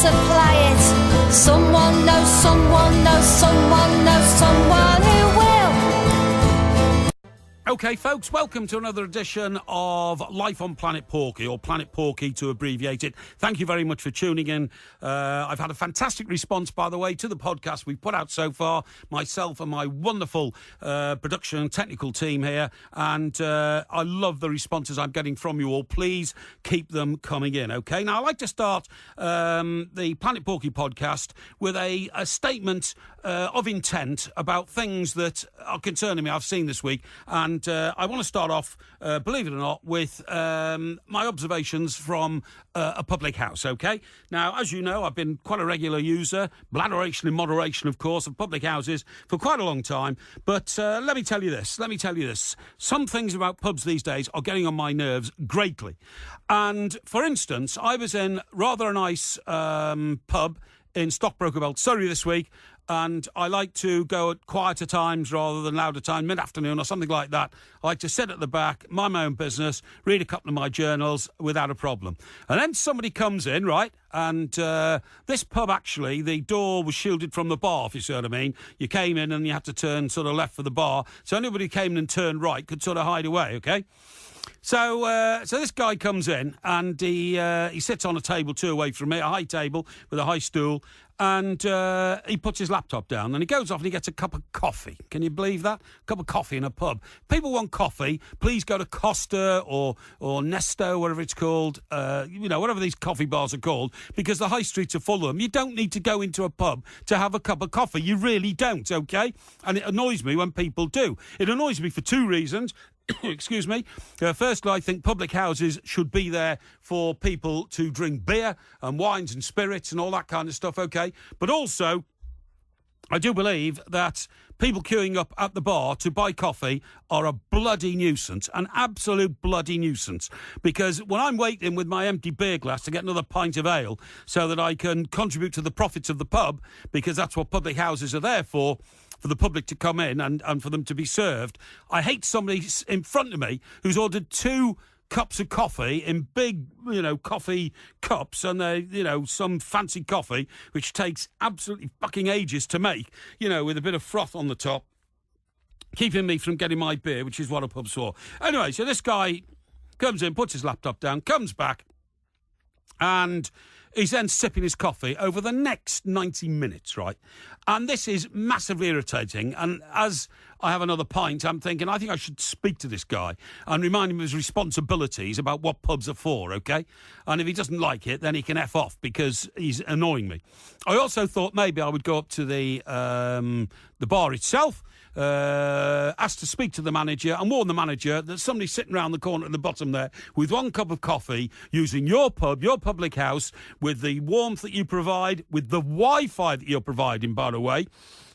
to play it. Someone knows someone knows someone knows someone who will. Okay, folks, welcome to another edition of Life on Planet Porky, or Planet Porky to abbreviate it. Thank you very much for tuning in. I've had a fantastic response, by the way, to the podcast we've put out so far, myself and my wonderful production and technical team here, and I love the responses I'm getting from you all. Please keep them coming in, okay? Now, I'd like to start the Planet Porky podcast with a statement of intent about things that are concerning me I've seen this week, and I want to start off, believe it or not, with my observations from a public house, okay? Now, as you know, I've been quite a regular user, bladderation in moderation, of course, of public houses for quite a long time, but let me tell you this. Some things about pubs these days are getting on my nerves greatly. And, for instance, I was in rather a nice pub in Stockbroker Belt, Surrey this week, and I like to go at quieter times rather than louder time, mid-afternoon or something like that. I like to sit at the back, mind my own business, read a couple of my journals without a problem. And then somebody comes in, right, and this pub, actually, the door was shielded from the bar, if you see what I mean. You came in and you had to turn sort of left for the bar, so anybody who came in and turned right could sort of hide away, okay? So this guy comes in and he sits on a table 2 away from me, a high table with a high stool, and he puts his laptop down and he goes off and he gets a cup of coffee. Can you believe that? A cup of coffee in a pub. People want coffee. Please go to Costa or Nesto, whatever it's called, whatever these coffee bars are called, because the high streets are full of them. You don't need to go into a pub to have a cup of coffee. You really don't, okay? And it annoys me when people do. It annoys me for 2 reasons. Excuse me. Firstly, I think public houses should be there for people to drink beer and wines and spirits and all that kind of stuff, okay? But also, I do believe that people queuing up at the bar to buy coffee are a bloody nuisance, an absolute bloody nuisance. Because when I'm waiting with my empty beer glass to get another pint of ale so that I can contribute to the profits of the pub, because that's what public houses are there for the public to come in and for them to be served, I hate somebody in front of me who's ordered 2 cups of coffee in big, coffee cups, and they, some fancy coffee, which takes absolutely fucking ages to make, with a bit of froth on the top, keeping me from getting my beer, which is what a pub's for. Anyway, so this guy comes in, puts his laptop down, comes back, and he's then sipping his coffee over the next 90 minutes, right? And this is massively irritating. And as I have another pint, I'm thinking, I think I should speak to this guy and remind him of his responsibilities about what pubs are for, okay? And if he doesn't like it, then he can F off because he's annoying me. I also thought maybe I would go up to the bar itself, asked to speak to the manager and warn the manager that somebody's sitting around the corner at the bottom there with 1 cup of coffee, using your pub, your public house, with the warmth that you provide, with the Wi-Fi that you're providing, by the way,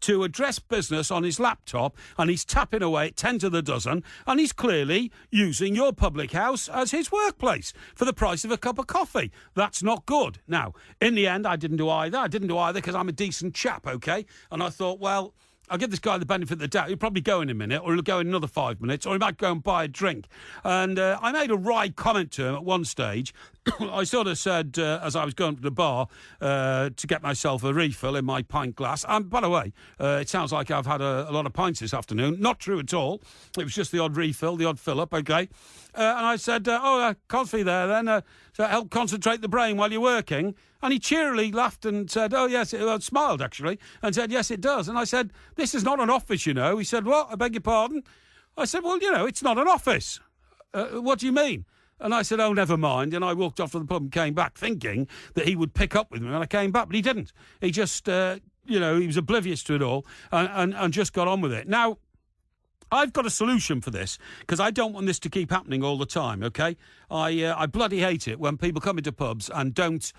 to address business on his laptop, and he's tapping away at 10 to the dozen, and he's clearly using your public house as his workplace for the price of a cup of coffee. That's not good. Now, in the end, I didn't do either because I'm a decent chap, okay? And I thought, well, I'll give this guy the benefit of the doubt. He'll probably go in a minute, or he'll go in another 5 minutes, or he might go and buy a drink. And I made a wry comment to him at one stage. I sort of said, as I was going to the bar to get myself a refill in my pint glass. And by the way, it sounds like I've had a lot of pints this afternoon. Not true at all. It was just the odd refill, the odd fill-up, okay? And I said, coffee there then, so help concentrate the brain while you're working. And he cheerily laughed and said, oh, yes, smiled, actually, and said, yes, it does. And I said, this is not an office, you know. He said, what? I beg your pardon? I said, well, it's not an office. What do you mean? And I said, oh, never mind. And I walked off to the pub and came back thinking that he would pick up with me when I came back, but he didn't. He just, he was oblivious to it all and just got on with it. Now, I've got a solution for this, because I don't want this to keep happening all the time, okay? I bloody hate it when people come into pubs and don't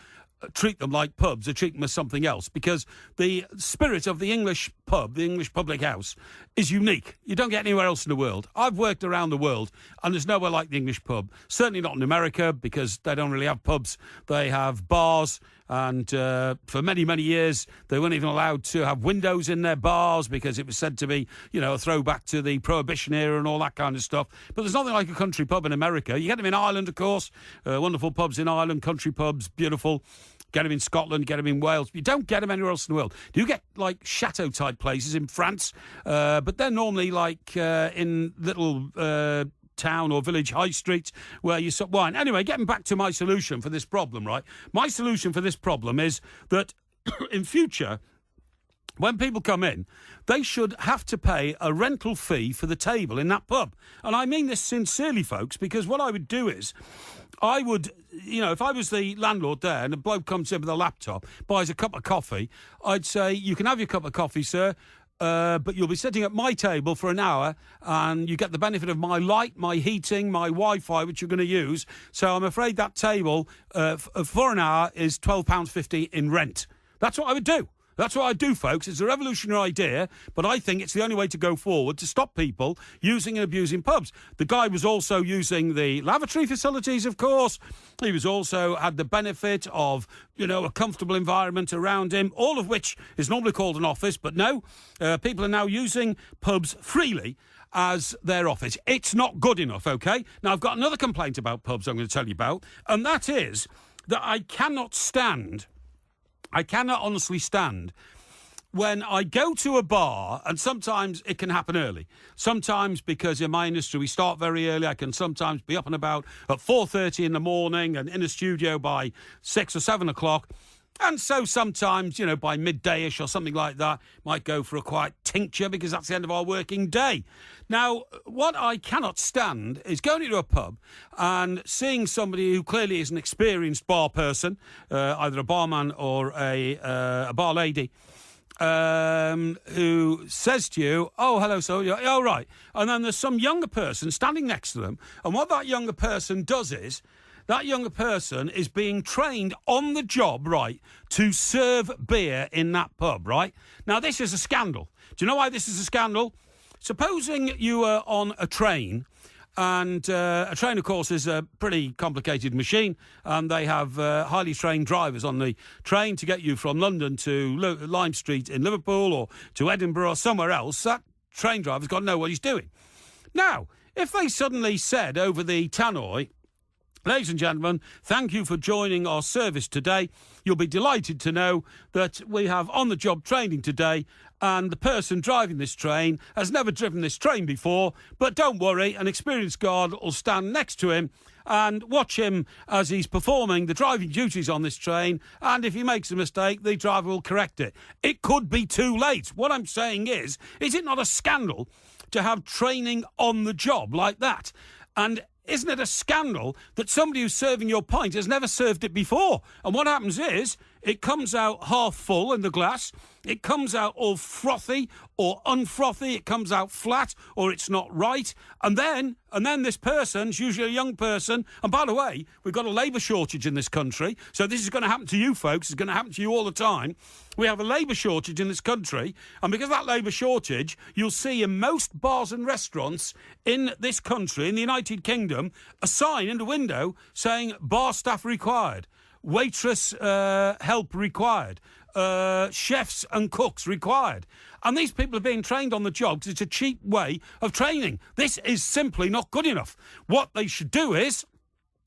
treat them like pubs or treat them as something else, because the spirit of the English pub, the English public house, is unique. You don't get anywhere else in the world. I've worked around the world and there's nowhere like the English pub. Certainly not in America, because they don't really have pubs. They have bars, and for many, many years they weren't even allowed to have windows in their bars because it was said to be, a throwback to the Prohibition era and all that kind of stuff. But there's nothing like a country pub in America. You get them in Ireland, of course. Wonderful pubs in Ireland, country pubs, beautiful. get them in Scotland, get them in Wales. You don't get them anywhere else in the world. You get like chateau-type places in France, but they're normally like in little town or village high streets where you sup wine. Anyway, getting back to my solution for this problem, right? My solution for this problem is that in future, when people come in, they should have to pay a rental fee for the table in that pub. And I mean this sincerely, folks, because what I would do is I would, if I was the landlord there and a bloke comes in with a laptop, buys a cup of coffee, I'd say, you can have your cup of coffee, sir, but you'll be sitting at my table for an hour and you get the benefit of my light, my heating, my Wi-Fi, which you're going to use. So I'm afraid that table for an hour is £12.50 in rent. That's what I would do. That's what I do, folks. It's a revolutionary idea, but I think it's the only way to go forward to stop people using and abusing pubs. The guy was also using the lavatory facilities, of course. He was also had the benefit of, a comfortable environment around him, all of which is normally called an office, but no, people are now using pubs freely as their office. It's not good enough, OK? Now, I've got another complaint about pubs I'm going to tell you about, and that is that I cannot honestly stand when I go to a bar, and sometimes it can happen early. Sometimes, because in my industry we start very early, I can sometimes be up and about at 4:30 in the morning and in a studio by 6 or 7 o'clock. And so sometimes, by midday-ish or something like that, might go for a quiet tincture because that's the end of our working day. Now, what I cannot stand is going into a pub and seeing somebody who clearly is an experienced bar person, either a barman or a bar lady, who says to you, "Oh, hello, sir." "Oh, right." And then there's some younger person standing next to them. And what that younger person does is, that younger person is being trained on the job, right, to serve beer in that pub, right? Now, this is a scandal. Do you know why this is a scandal? Supposing you are on a train, and a train, of course, is a pretty complicated machine, and they have highly trained drivers on the train to get you from London to Lime Street in Liverpool or to Edinburgh or somewhere else. That train driver's got to know what he's doing. Now, if they suddenly said over the tannoy, "Ladies and gentlemen, thank you for joining our service today. You'll be delighted to know that we have on-the-job training today, and the person driving this train has never driven this train before, but don't worry, an experienced guard will stand next to him and watch him as he's performing the driving duties on this train, and if he makes a mistake, the driver will correct it." It could be too late. What I'm saying is it not a scandal to have training on the job like that? And isn't it a scandal that somebody who's serving your pint has never served it before? And what happens is it comes out half full in the glass. It comes out all frothy or unfrothy. It comes out flat or it's not right. And then this person's usually a young person. And by the way, we've got a labour shortage in this country. So this is going to happen to you folks. It's going to happen to you all the time. We have a labour shortage in this country. And because of that labour shortage, you'll see in most bars and restaurants in this country, in the United Kingdom, a sign in the window saying bar staff required, waitress help required, chefs and cooks required. And these people are being trained on the job because it's a cheap way of training. This is simply not good enough. What they should do is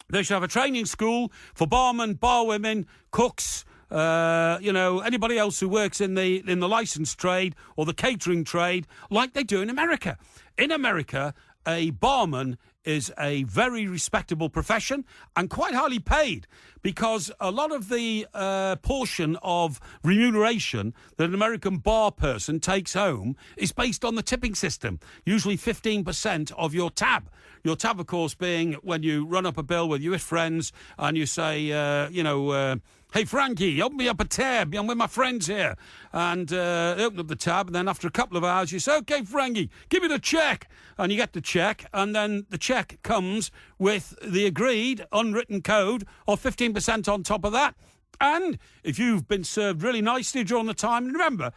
they should have a training school for barmen, barwomen, cooks, anybody else who works in the licensed trade or the catering trade, like they do in America. In America, a barman is a very respectable profession and quite highly paid, because a lot of the portion of remuneration that an American bar person takes home is based on the tipping system, usually 15% of your tab. Your tab, of course, being when you run up a bill with you with friends and you say, "Hey, Frankie, open me up a tab. I'm with my friends here." And they open up the tab, and then after a couple of hours, you say, "Okay, Frankie, give me the cheque." And you get the cheque, and then the cheque comes with the agreed unwritten code of 15% on top of that. And if you've been served really nicely during the time, and remember,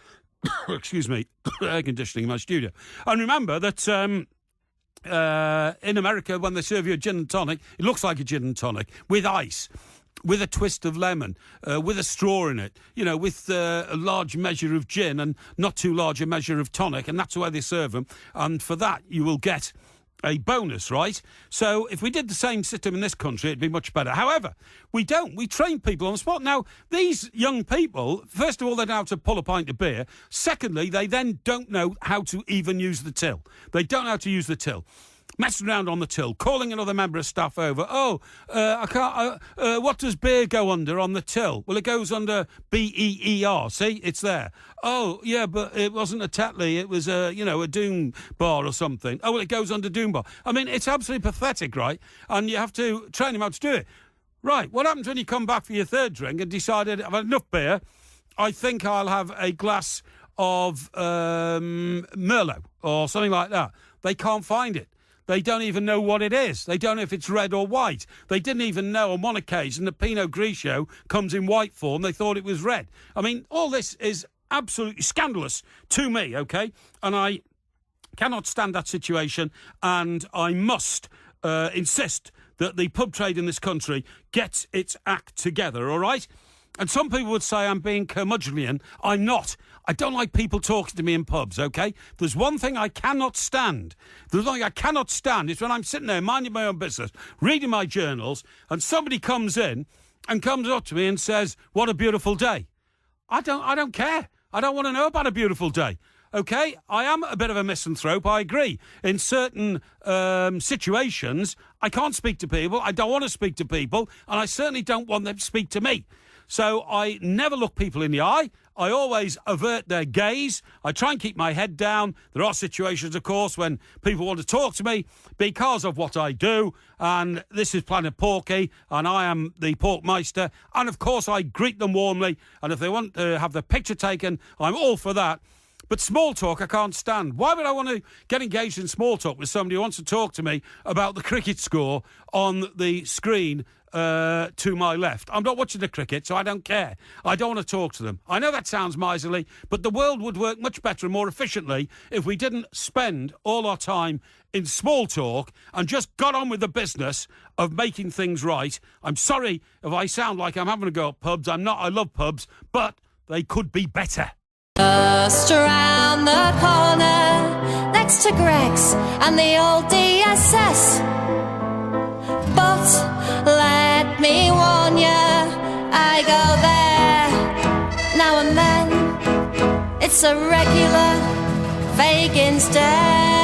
excuse me, air conditioning in my studio, and remember that in America, when they serve you a gin and tonic, it looks like a gin and tonic with ice, with a twist of lemon, with a straw in it, with a large measure of gin and not too large a measure of tonic, and that's the way they serve them. And for that, you will get a bonus, right? So if we did the same system in this country, it'd be much better. However, we don't. We train people on the spot. Now, these young people, first of all, they know how to pull a pint of beer. Secondly, they then don't know how to even use the till. They don't know how to use the till. Messing around on the till, calling another member of staff over. I can't. What does beer go under on the till? Well, it goes under BEER. See, it's there. Oh, yeah, but it wasn't a Tetley. It was a Doom bar or something. Oh, well, it goes under Doom bar. I mean, it's absolutely pathetic, right? And you have to train them how to do it. Right. What happens when you come back for your third drink and decided I've had enough beer? I think I'll have a glass of Merlot or something like that. They can't find it. They don't even know what it is. They don't know if it's red or white. They didn't even know on one occasion the Pinot Grigio comes in white form. They thought it was red. I mean, all this is absolutely scandalous to me, OK? And I cannot stand that situation, and I must insist that the pub trade in this country gets its act together, all right? And some people would say I'm being curmudgeonly. I'm not. I don't like people talking to me in pubs, OK? There's one thing I cannot stand. There's one thing I cannot stand is when I'm sitting there minding my own business, reading my journals, and somebody comes in and comes up to me and says, "What a beautiful day." I don't care. I don't want to know about a beautiful day. OK, I am a bit of a misanthrope, I agree. In certain situations, I can't speak to people, I don't want to speak to people, and I certainly don't want them to speak to me. So I never look people in the eye. I always avert their gaze. I try and keep my head down. There are situations, of course, when people want to talk to me because of what I do. And this is Planet Porky, and I am the Porkmeister. And, of course, I greet them warmly. And if they want to have their picture taken, I'm all for that. But small talk I can't stand. Why would I want to get engaged in small talk with somebody who wants to talk to me about the cricket score on the screen to my left? I'm not watching the cricket, so I don't care. I don't want to talk to them. I know that sounds miserly, but the world would work much better and more efficiently if we didn't spend all our time in small talk and just got on with the business of making things right. I'm sorry if I sound like I'm having a go at pubs. I'm not. I love pubs, but they could be better. Just around the corner, next to Greg's and the old DSS. But let me warn ya, I go there now and then. It's a regular Fagin's day.